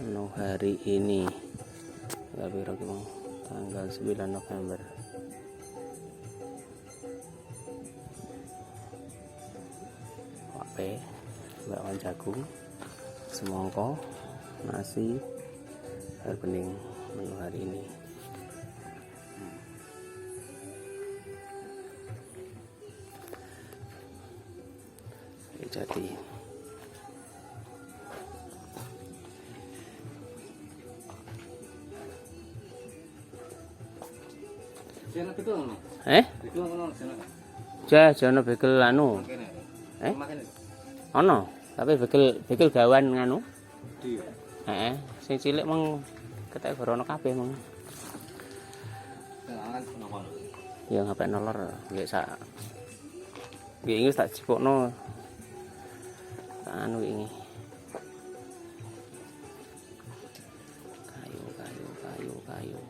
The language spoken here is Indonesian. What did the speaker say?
menu hari ini tanggal 9 November. Wape, bakwan jagung, semongko, nasi, air bening menu hari ini. Jadi jono bekel anu. Ono, tapi bekel gawan nganu. Sing cilik meng ketek gorono kabeh meng. Ya ngapek nolor nggih sak. Nggih iki tak jipukno. Anu ini. Kayu.